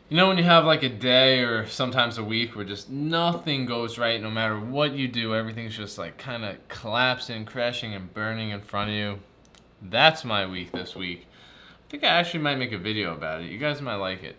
You know when you have like a day or sometimes a week where just nothing goes right, no matter what you do, everything's just like kind of collapsing, crashing, and burning in front of you? That's my week this week. I think I actually might make a video about it. You guys might like it.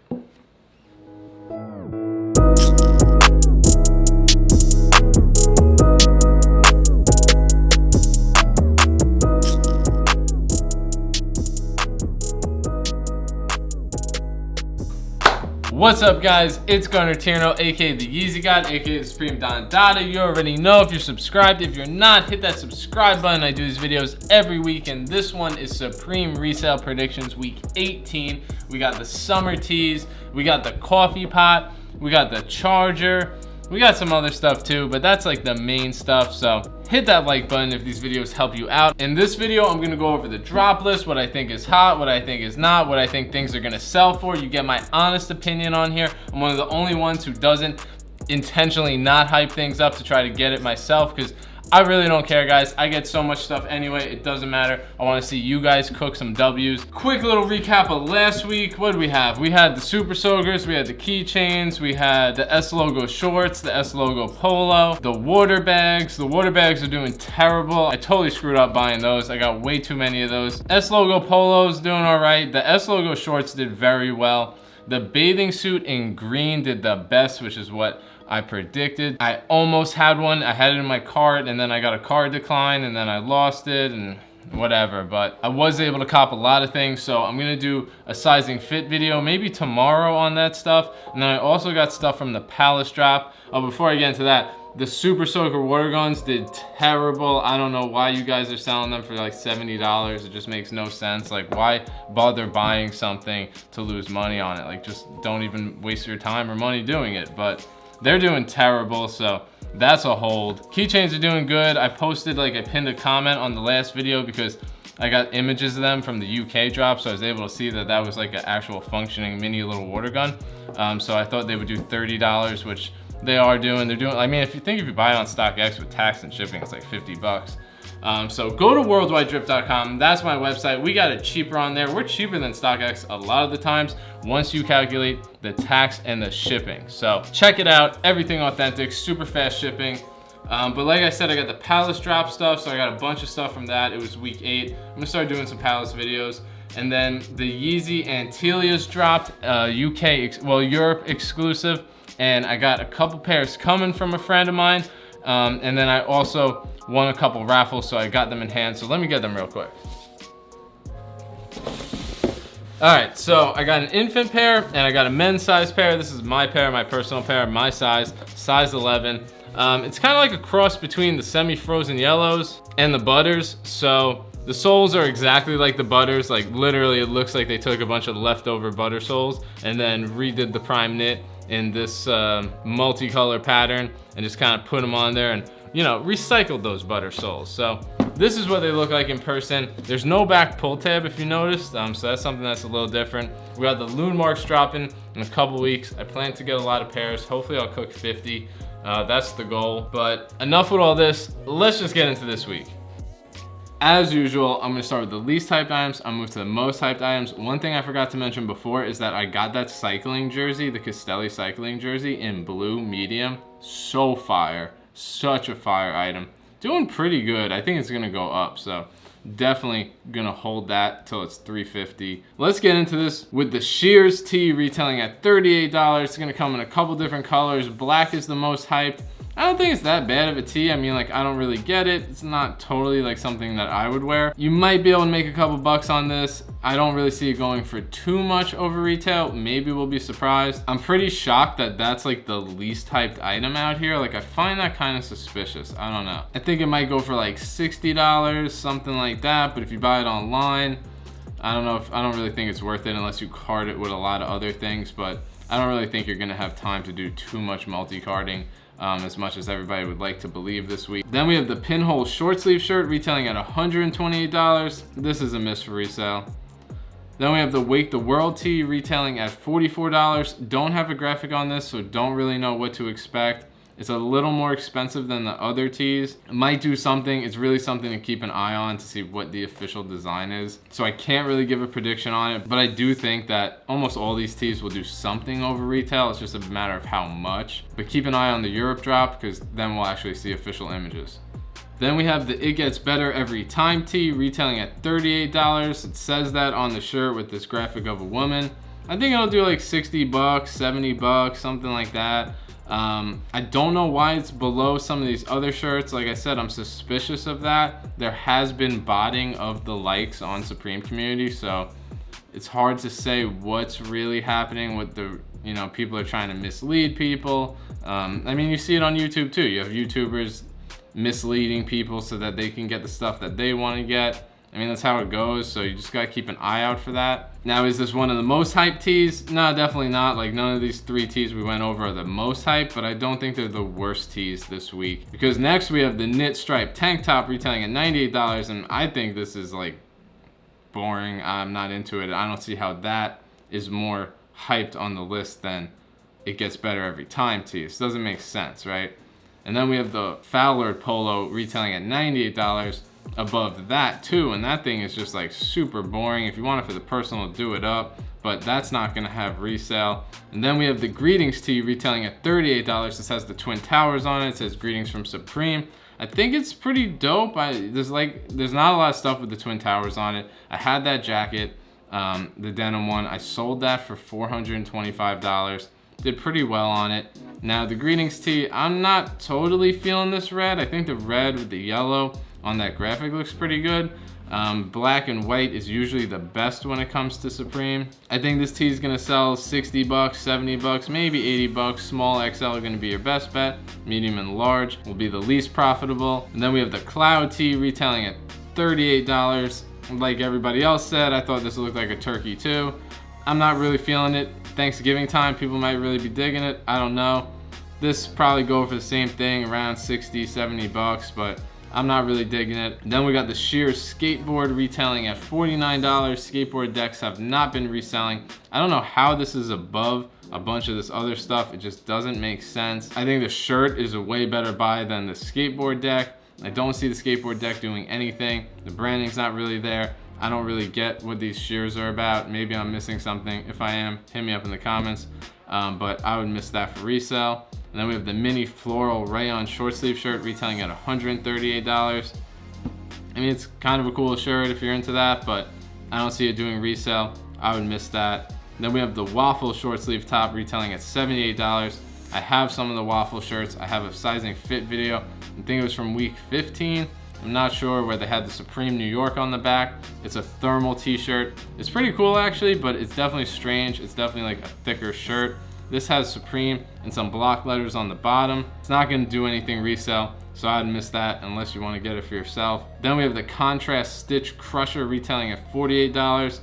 What's up, guys? It's Gunner TIERNO, aka the Yeezy God, aka the Supreme Don Dada. You already know if you're subscribed. If you're not, hit that subscribe button. I do these videos every week, and this one is Supreme Resale Predictions Week 18. We got the summer tees, we got the coffee pot, we got the charger, we got some other stuff too, but that's like the main stuff. So hit that like button if these videos help you out. In this video, I'm gonna go over the drop list, what I think is hot, what I think is not, what I think things are gonna sell for. You get my honest opinion on here. I'm one of the only ones who doesn't intentionally not hype things up to try to get it myself, because I really don't care, guys. I get so much stuff anyway, it doesn't matter. I wanna see you guys cook some W's. Quick little recap of last week. What did we have? We had the Super Soakers, we had the keychains, we had the S logo shorts, the S logo polo, the water bags. The water bags are doing terrible. I totally screwed up buying those. I got way too many of those. S logo polos doing all right. The S logo shorts did very well. The bathing suit in green did the best, which is what I predicted. I almost had one. I had it in my cart, and then I got a cart decline, and then I lost it, and whatever. But I was able to cop a lot of things, so I'm gonna do a sizing fit video maybe tomorrow on that stuff. And then I also got stuff from the Palace drop. Oh, before I get into that, the Super Soaker water guns did terrible. I don't know why you guys are selling them for like $70. It just makes no sense. Like, why bother buying something to lose money on it? Like, just don't even waste your time or money doing it. But they're doing terrible, so that's a hold. Keychains are doing good. I posted, like, I pinned a comment on the last video because I got images of them from the UK drop, so I was able to see that that was like an actual functioning mini little water gun. So I thought they would do $30, which they are doing. They're doing, I mean, if you buy it on StockX with tax and shipping, it's like 50 bucks. So go to worldwidedrip.com. That's my website. We got it cheaper on there. We're cheaper than StockX a lot of the times once you calculate the tax and the shipping. So check it out. Everything authentic, super fast shipping. But like I said, I got the Palace drop stuff, so I got a bunch of stuff from that. It was week 8. I'm gonna start doing some Palace videos. And then the Yeezy Antelias dropped, Europe exclusive. And I got a couple pairs coming from a friend of mine. And then I also won a couple raffles, so I got them in hand. So let me get them real quick. All right, so I got an infant pair and I got a men's size pair. This is my pair, my personal pair, my size 11. It's kind of like a cross between the semi-frozen yellows and the butters. So the soles are exactly like the butters. Like, literally, it looks like they took a bunch of leftover butter soles and then redid the prime knit in this multicolor pattern and just kind of put them on there and, you know, recycled those butter soles. So this is what they look like in person. There's no back pull tab, if you noticed, so that's something that's a little different. We got the Loon Marks dropping in a couple weeks. I plan to get a lot of pairs. Hopefully I'll cook 50. That's the goal. But enough with all this. Let's just get into this week. As usual, I'm gonna start with the least hyped items. I'll move to the most hyped items. One thing I forgot to mention before is that I got that cycling jersey, the Castelli cycling jersey in blue medium. So fire, such a fire item. Doing pretty good. I think it's gonna go up, so definitely gonna hold that till it's $350. Let's get into this with the Shears tee retailing at $38. It's gonna come in a couple different colors. Black is the most hyped. I don't think it's that bad of a tee. I mean, like, I don't really get it. It's not totally like something that I would wear. You might be able to make a couple bucks on this. I don't really see it going for too much over retail. Maybe we'll be surprised. I'm pretty shocked that that's like the least hyped item out here. Like, I find that kind of suspicious. I don't know. I think it might go for like $60, something like that. But if you buy it online, I don't really think it's worth it unless you card it with a lot of other things. But I don't really think you're gonna have time to do too much multi-carding. As much as everybody would like to believe this week. Then we have the pinhole short sleeve shirt retailing at $128. This is a miss for resale. Then we have the Wake the World tee retailing at $44. Don't have a graphic on this, so don't really know what to expect. It's a little more expensive than the other tees. It might do something. It's really something to keep an eye on to see what the official design is. So I can't really give a prediction on it, but I do think that almost all these tees will do something over retail. It's just a matter of how much. But keep an eye on the Europe drop, because then we'll actually see official images. Then we have the It Gets Better Every Time tee, retailing at $38. It says that on the shirt with this graphic of a woman. I think it'll do like 60 bucks, 70 bucks, something like that. I don't know why it's below some of these other shirts. Like I said, I'm suspicious of that. There has been botting of the likes on Supreme community, so it's hard to say what's really happening with the, you know, people are trying to mislead people. I mean, you see it on YouTube too. You have YouTubers misleading people so that they can get the stuff that they want to get. I mean, that's how it goes, so you just gotta keep an eye out for that. Now, is this one of the most hyped tees? No, definitely not. Like, none of these 3 tees we went over are the most hyped, but I don't think they're the worst tees this week. Because next we have the knit stripe tank top retailing at $98, and I think this is like boring. I'm not into it. I don't see how that is more hyped on the list than It Gets Better Every Time tees. Doesn't make sense, right? And then we have the Fowler polo retailing at $98 above that too, and that thing is just like super boring. If you want it for the personal, do it up, but that's not gonna have resale. And then we have the Greetings tee retailing at $38. This has the Twin Towers on it. It says Greetings from Supreme. I think it's pretty dope. There's not a lot of stuff with the Twin Towers on it. I had that jacket, the denim one. I sold that for $425. Did pretty well on it. Now the Greetings tee, I'm not totally feeling this red. I think the red with the yellow on that graphic looks pretty good. Black and white is usually the best when it comes to Supreme. I think this tee is gonna sell 60 bucks, 70 bucks, maybe 80 bucks. Small XL are gonna be your best bet. Medium and large will be the least profitable. And then we have the Cloud tee retailing at $38. Like everybody else said, I thought this looked like a turkey too. I'm not really feeling it. Thanksgiving time, people might really be digging it. I don't know. This probably go for the same thing, around 60, 70 bucks, but I'm not really digging it. Then we got the Shears skateboard retailing at $49. Skateboard decks have not been reselling. I don't know how this is above a bunch of this other stuff. It just doesn't make sense. I think the shirt is a way better buy than the skateboard deck. I don't see the skateboard deck doing anything. The branding's not really there. I don't really get what these shears are about. Maybe I'm missing something. If I am, hit me up in the comments. But I would miss that for resale. And then we have the mini floral rayon short sleeve shirt retailing at $138. I mean, it's kind of a cool shirt if you're into that, but I don't see it doing resale. I would miss that. Then we have the waffle short sleeve top retailing at $78. I have some of the waffle shirts. I have a sizing fit video. I think it was from week 15. I'm not sure, where they had the Supreme New York on the back. It's a thermal t-shirt. It's pretty cool actually, but it's definitely strange. It's definitely like a thicker shirt. This has Supreme and some block letters on the bottom. It's not gonna do anything resale, so I'd miss that unless you wanna get it for yourself. Then we have the contrast stitch crusher retailing at $48.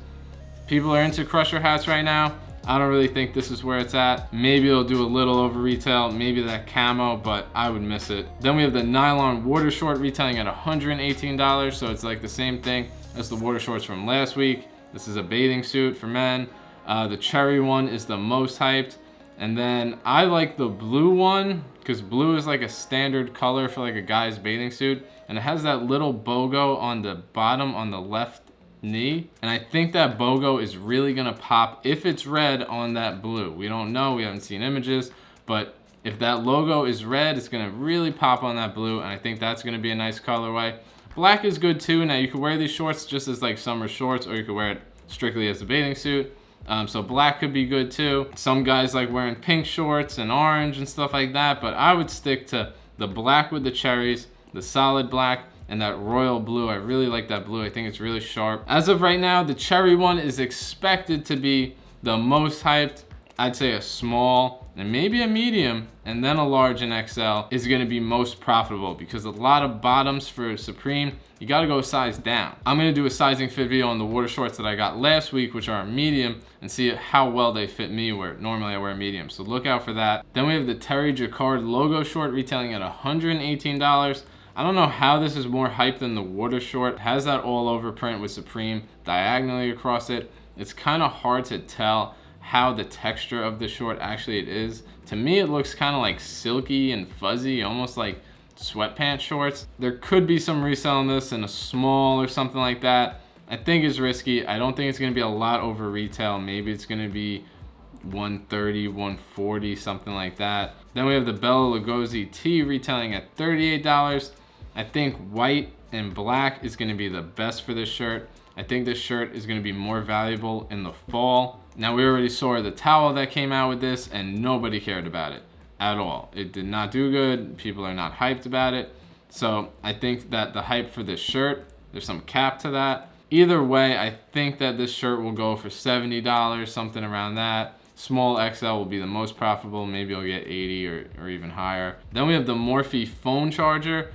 People are into crusher hats right now. I don't really think this is where it's at. Maybe it'll do a little over retail, maybe that camo, but I would miss it. Then we have the nylon water short retailing at $118, so it's like the same thing as the water shorts from last week. This is a bathing suit for men. The cherry one is the most hyped. And then I like the blue one, because blue is like a standard color for like a guy's bathing suit. And it has that little BOGO on the bottom on the left knee, and I think that BOGO is really gonna pop if it's red on that blue. We don't know, we haven't seen images, but if that logo is red, it's gonna really pop on that blue, and I think that's gonna be a nice colorway. Black is good too. Now you can wear these shorts just as like summer shorts, or you could wear it strictly as a bathing suit. So black could be good too. Some guys like wearing pink shorts and orange and stuff like that, but I would stick to the black with the cherries, the solid black, and that royal blue. I really like that blue. I think it's really sharp. As of right now, the cherry one is expected to be the most hyped. I'd say a small and maybe a medium and then a large and XL is gonna be most profitable, because a lot of bottoms for Supreme, you gotta go a size down. I'm gonna do a sizing fit video on the water shorts that I got last week, which are a medium, and see how well they fit me, where normally I wear medium. So look out for that. Then we have the Terry Jacquard logo short retailing at $118. I don't know how this is more hype than the water short. It has that all over print with Supreme diagonally across it. It's kind of hard to tell how the texture of the short actually it is. To me, it looks kind of like silky and fuzzy, almost like sweatpants shorts. There could be some resell in this in a small or something like that. I think it's risky. I don't think it's gonna be a lot over retail. Maybe it's gonna be 130, 140, something like that. Then we have the Bella Lugosi tee retailing at $38. I think white and black is gonna be the best for this shirt. I think this shirt is gonna be more valuable in the fall. Now we already saw the towel that came out with this and nobody cared about it at all. It did not do good. People are not hyped about it. So I think that the hype for this shirt, there's some cap to that. Either way, I think that this shirt will go for $70, something around that. Small XL will be the most profitable. Maybe you'll get 80 or even higher. Then we have the Morphe phone charger.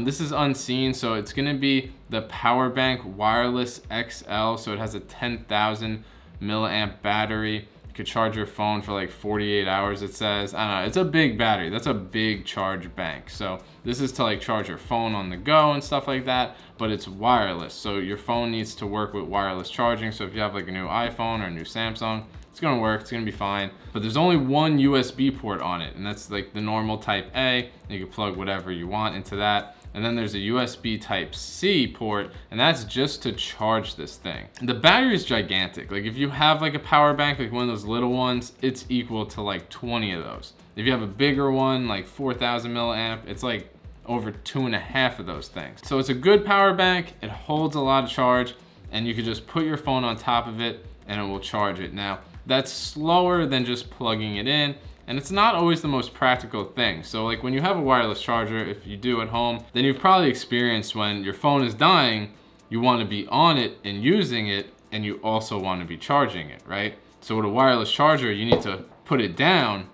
This is unseen, so it's gonna be the Power Bank Wireless XL. So it has a 10,000 milliamp battery. You could charge your phone for like 48 hours, it says. I don't know, it's a big battery. That's a big charge bank. So this is to like charge your phone on the go and stuff like that, but it's wireless. So your phone needs to work with wireless charging. So if you have like a new iPhone or a new Samsung, it's gonna work, it's gonna be fine. But there's only one USB port on it, and that's like the normal type A. You can plug whatever you want into that. And then there's a USB type C port, and that's just to charge this thing. The battery is gigantic. Like if you have like a power bank, like one of those little ones, it's equal to like 20 of those. If you have a bigger one, like 4,000 milliamp, it's like over 2.5 of those things. So it's a good power bank, it holds a lot of charge, and you can just put your phone on top of it and it will charge it. Now, that's slower than just plugging it in, and it's not always the most practical thing. So like when you have a wireless charger, if you do at home, then you've probably experienced when your phone is dying, you want to be on it and using it, and you also want to be charging it, right? So with a wireless charger, you need to put it down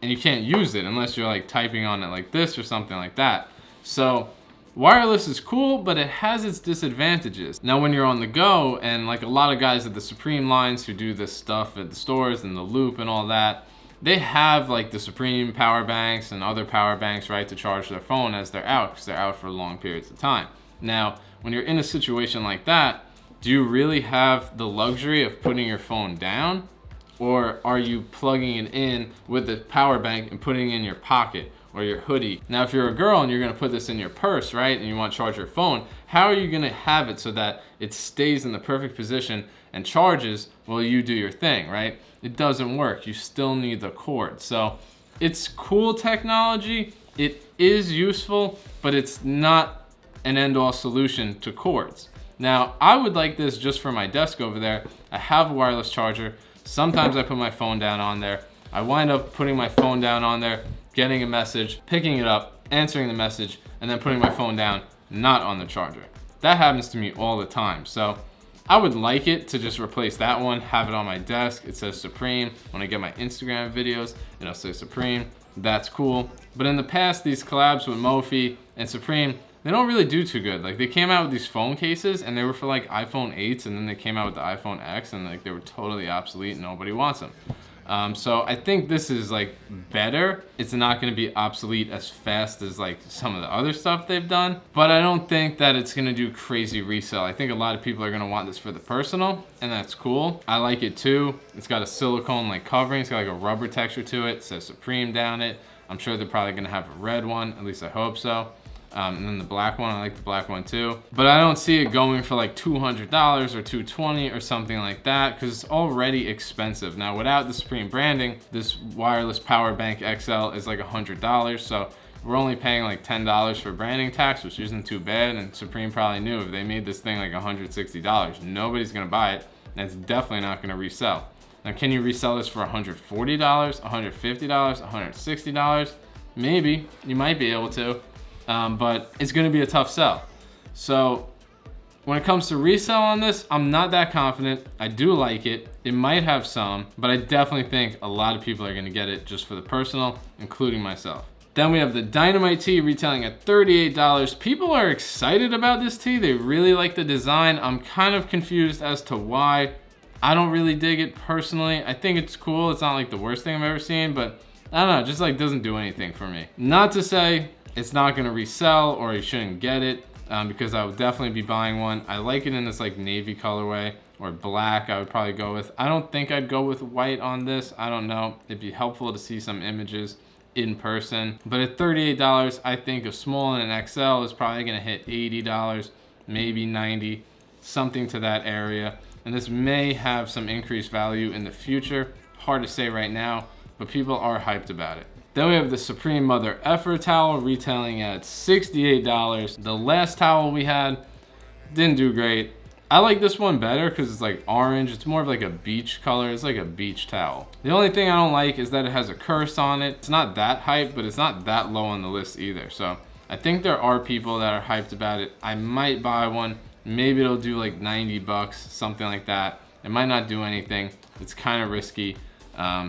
and you can't use it unless you're like typing on it like this or something like that. So wireless is cool, but it has its disadvantages. Now when you're on the go, and like a lot of guys at the Supreme lines who do this stuff at the stores and the Loop and all that, they have like the Supreme power banks and other power banks, right, to charge their phone as they're out, because they're out for long periods of time. Now, when you're in a situation like that, do you really have the luxury of putting your phone down? Or are you plugging it in with the power bank and putting it in your pocket or your hoodie? Now, if you're a girl and you're gonna put this in your purse, right, and you want to charge your phone, how are you gonna have it so that it stays in the perfect position and charges while you do your thing, right? It doesn't work. You still need the cord. So it's cool technology. It is useful, but it's not an end-all solution to cords. Now, I would like this just for my desk over there. I have a wireless charger. Sometimes I put my phone down on there. I wind up putting my phone down on there, getting a message, picking it up, answering the message, and then putting my phone down, not on the charger. That happens to me all the time. So I would like it to just replace that one, have it on my desk. It says Supreme. When I get my Instagram videos, it'll say Supreme. That's cool. But in the past, these collabs with Morphe and Supreme, they don't really do too good. Like they came out with these phone cases and they were for like iPhone 8s, and then they came out with the iPhone X and like they were totally obsolete. Nobody wants them. So I think this is like better. It's not gonna be obsolete as fast as like some of the other stuff they've done, but I don't think that it's gonna do crazy resell. I think a lot of people are gonna want this for the personal, and that's cool. I like it too. It's got a silicone like covering. It's got like a rubber texture to it. It says Supreme down it. I'm sure they're probably gonna have a red one, at least I hope so. And then the black one, I like the black one too. But I don't see it going for like $200 or $220 or something like that, because it's already expensive. Now without the Supreme branding, this wireless power bank XL is like $100. So we're only paying like $10 for branding tax, which isn't too bad. And Supreme probably knew if they made this thing like $160, nobody's gonna buy it. And it's definitely not gonna resell. Now, can you resell this for $140, $150, $160? Maybe, you might be able to. But it's gonna be a tough sell. So when it comes to resell on this, I'm not that confident. I do like it. It might have some, but I definitely think a lot of people are gonna get it just for the personal, including myself. Then we have the Dynamite tee retailing at $38. People are excited about this tee. They really like the design. I'm kind of confused as to why. I don't really dig it personally. I think it's cool. It's not like the worst thing I've ever seen, but I don't know, it just like doesn't do anything for me. Not to say it's not gonna resell or you shouldn't get it, because I would definitely be buying one. I like it in this like navy colorway. or black I would probably go with. I don't think I'd go with white on this. I don't know. It'd be helpful to see some images in person. But at $38, I think a small and an XL is probably gonna hit $80, maybe $90, something to that area. And this may have some increased value in the future. Hard to say right now, but people are hyped about it. Then we have the Supreme Mother Effer towel retailing at $68. The last towel we had didn't do great. I like this one better because it's like orange. It's more of like a beach color. It's like a beach towel. The only thing I don't like is that it has a curse on it. It's not that hyped, but it's not that low on the list either. So I think there are people that are hyped about it. I might buy one. Maybe it'll do like 90 bucks, something like that. It might not do anything. It's kind of risky.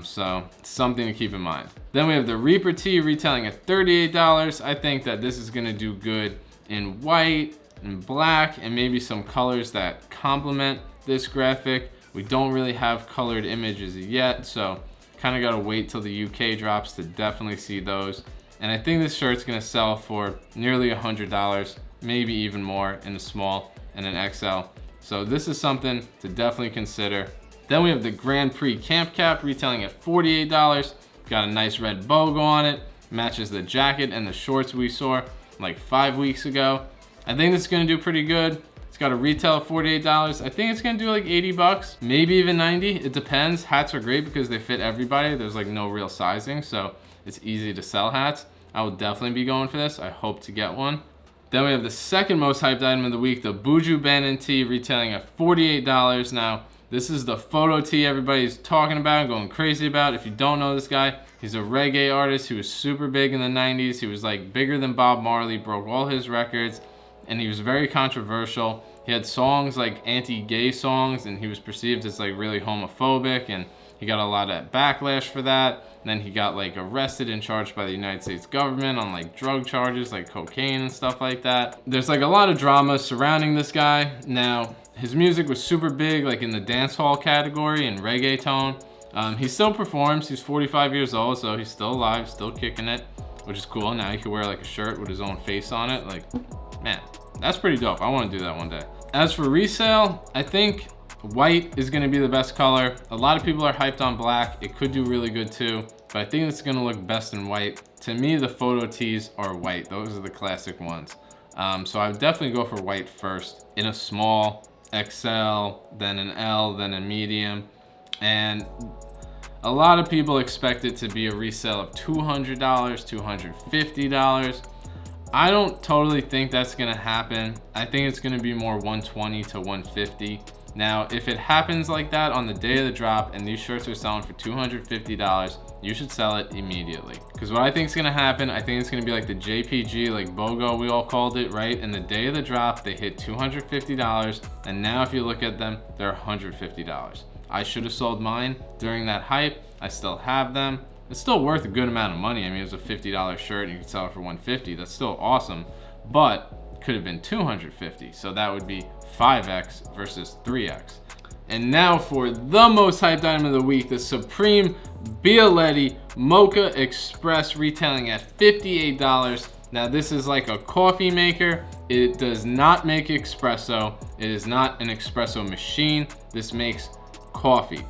So it's something to keep in mind. Then we have the Reaper tee retailing at $38. I think that this is gonna do good in white and black and maybe some colors that complement this graphic. We don't really have colored images yet, so kind of gotta wait till the UK drops to definitely see those. And I think this shirt's gonna sell for nearly $100, maybe even more in a small and an XL. So this is something to definitely consider. Then we have the Grand Prix Camp Cap retailing at $48. Got a nice red bogo on it, matches the jacket and the shorts we saw like 5 weeks ago. I think this is gonna do pretty good. It's got a retail of $48. I think it's gonna do like 80 bucks, maybe even 90. It depends. Hats are great because they fit everybody. There's like no real sizing, so it's easy to sell hats. I will definitely be going for this. I hope to get one. Then we have the second most hyped item of the week, the Buju Banton tee retailing at $48. Now, this is the photo tee everybody's talking about, going crazy about. If you don't know this guy, he's a reggae artist who was super big in the 90s. He was like bigger than Bob Marley, broke all his records, and he was very controversial. He had songs like anti-gay songs, and he was perceived as like really homophobic, and he got a lot of backlash for that. And then he got like arrested and charged by the United States government on like drug charges, like cocaine and stuff like that. There's like a lot of drama surrounding this guy. Now, his music was super big, like in the dance hall category and reggaeton. He still performs. He's 45 years old, so he's still alive, still kicking it, which is cool. Now he can wear like a shirt with his own face on it. Like, man, that's pretty dope. I want to do that one day. As for resale, I think white is going to be the best color. A lot of people are hyped on black. It could do really good too, but I think it's going to look best in white. To me, the photo tees are white. Those are the classic ones. So I would definitely go for white first in a small, XL, then an L, then a medium. And a lot of people expect it to be a resale of $200, $250. I don't totally think that's gonna happen. I think it's gonna be more 120 to 150. Now, if it happens like that on the day of the drop and these shirts are selling for $250, you should sell it immediately. Because what I think is gonna happen, I think it's gonna be like the JPG, like BOGO we all called it, right? And the day of the drop, they hit $250, and now if you look at them, they're $150. I should have sold mine during that hype. I still have them. It's still worth a good amount of money. I mean, it was a $50 shirt and you could sell it for $150. That's still awesome, but could have been $250. So that would be 5X versus 3X. And now for the most hyped item of the week, the Supreme Bialetti Moka Express retailing at $58. Now this is like a coffee maker. It does not make espresso. It is not an espresso machine. This makes coffee.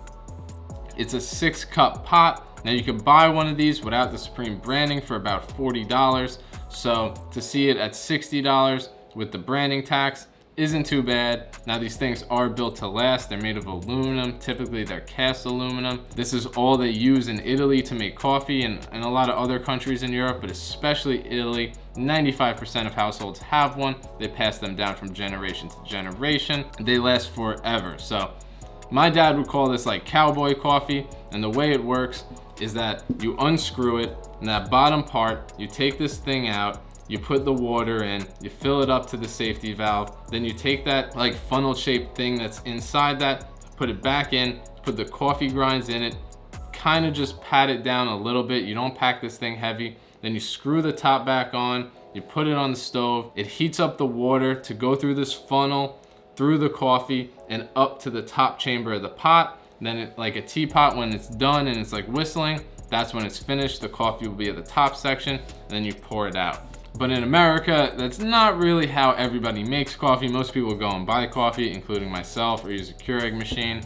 It's a 6-cup pot. Now you can buy one of these without the Supreme branding for about $40. So to see it at $60 with the branding tax isn't too bad. Now these things are built to last. They're made of aluminum. Typically they're cast aluminum. This is all they use in Italy to make coffee, and a lot of other countries in Europe, but especially Italy. 95% of households have one. They pass them down from generation to generation. They last forever. So my dad would call this like cowboy coffee, and the way it works is that you unscrew it, and that bottom part, you take this thing out, you put the water in, you fill it up to the safety valve, then you take that like funnel shaped thing that's inside that, put it back in, put the coffee grinds in it, kind of just pat it down a little bit. You don't pack this thing heavy. Then you screw the top back on, you put it on the stove, it heats up the water to go through this funnel, through the coffee and up to the top chamber of the pot. Then it, like a teapot, when it's done and it's like whistling, that's when it's finished. The coffee will be at the top section, and then you pour it out. But in America, that's not really how everybody makes coffee. Most people go and buy coffee, including myself, or use a Keurig machine.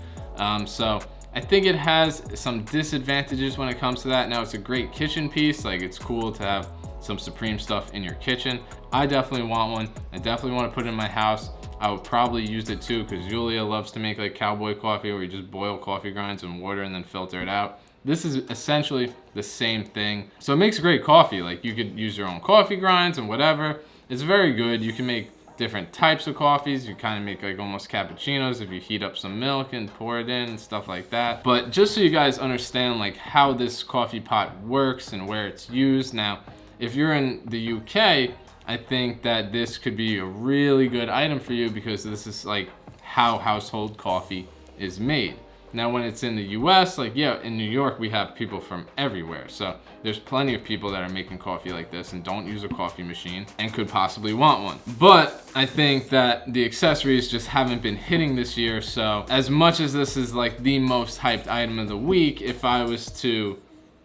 So I think it has some disadvantages when it comes to that. Now, it's a great kitchen piece. Like, it's cool to have some Supreme stuff in your kitchen. I definitely want one. I definitely want to put it in my house. I would probably use it too, because Julia loves to make like cowboy coffee, where you just boil coffee grinds and water and then filter it out. This is essentially the same thing. So it makes great coffee. Like, you could use your own coffee grinds and whatever. It's very good. You can make different types of coffees. You kind of make like almost cappuccinos if you heat up some milk and pour it in and stuff like that. But just so you guys understand like how this coffee pot works and where it's used. Now, if you're in the UK, I think that this could be a really good item for you, because this is like how household coffee is made. Now, when it's in the US, like, yeah, in New York, we have people from everywhere. So there's plenty of people that are making coffee like this and don't use a coffee machine and could possibly want one. But I think that the accessories just haven't been hitting this year. So as much as this is like the most hyped item of the week, if I was to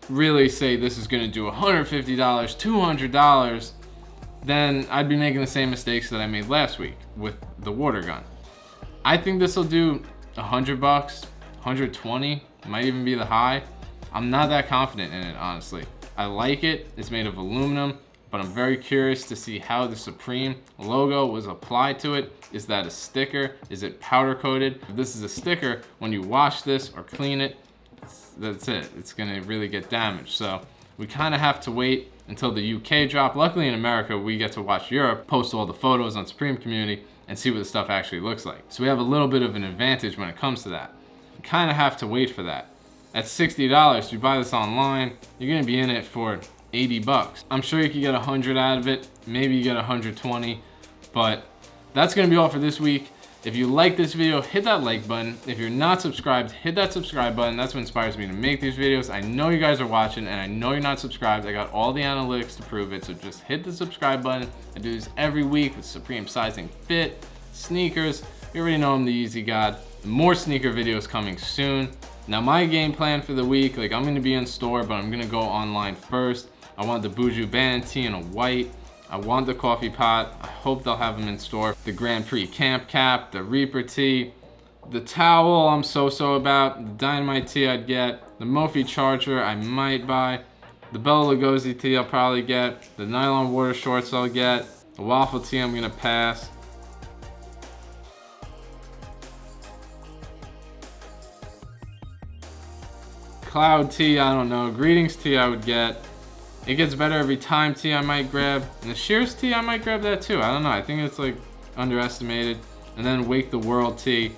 really say this is gonna do $150, $200, then I'd be making the same mistakes that I made last week with the water gun. I think this will do $100, 120, might even be the high. I'm not that confident in it, honestly. I like it. It's made of aluminum, but I'm very curious to see how the Supreme logo was applied to it. Is that a sticker? Is it powder coated? If this is a sticker, when you wash this or clean it, that's it. It's gonna really get damaged. So we kind of have to wait until the UK drop. Luckily in America, we get to watch Europe post all the photos on Supreme Community and see what the stuff actually looks like. So we have a little bit of an advantage when it comes to that. You kind of have to wait for that. At $60, you buy this online, you're gonna be in it for 80 bucks. I'm sure you could get 100 out of it. Maybe you get 120, but that's gonna be all for this week. If you like this video, hit that like button. If you're not subscribed, hit that subscribe button. That's what inspires me to make these videos. I know you guys are watching and I know you're not subscribed. I got all the analytics to prove it, so just hit the subscribe button. I do this every week with Supreme sizing fit, sneakers. You already know I'm the Easy God. More sneaker videos coming soon. Now, my game plan for the week, like, I'm gonna be in store, but I'm gonna go online first. I want the Buju Banton tee in a white. I want the coffee pot. I hope they'll have them in store. The Grand Prix camp cap, the Reaper tee, the towel I'm so about, the Dynamite tee I'd get, the Mophie charger I might buy, the Bella Lugosi tee I'll probably get, the nylon water shorts I'll get, the waffle tee I'm gonna pass. Cloud tee, I don't know. Greetings tee I would get. It gets better every time tee I might grab. And the Shears tee I might grab that too. I don't know. I think it's like underestimated. And then Wake the World tee.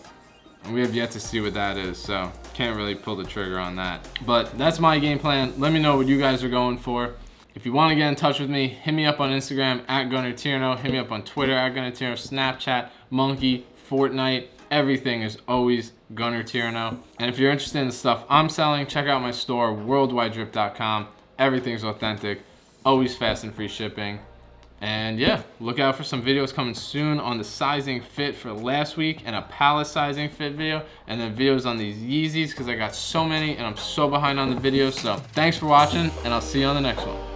And we have yet to see what that is. So can't really pull the trigger on that. But that's my game plan. Let me know what you guys are going for. If you want to get in touch with me, hit me up on Instagram at @GunnerTierno. Hit me up on Twitter at @GunnerTierno. Snapchat, Monkey, Fortnite. Everything is always Gunner Tierno. And if you're interested in the stuff I'm selling, check out my store, worldwidedrip.com. Everything's authentic, always fast and free shipping. And yeah, look out for some videos coming soon on the sizing fit for last week and a pallet sizing fit video, and then videos on these Yeezys because I got so many and I'm so behind on the videos. So thanks for watching, and I'll see you on the next one.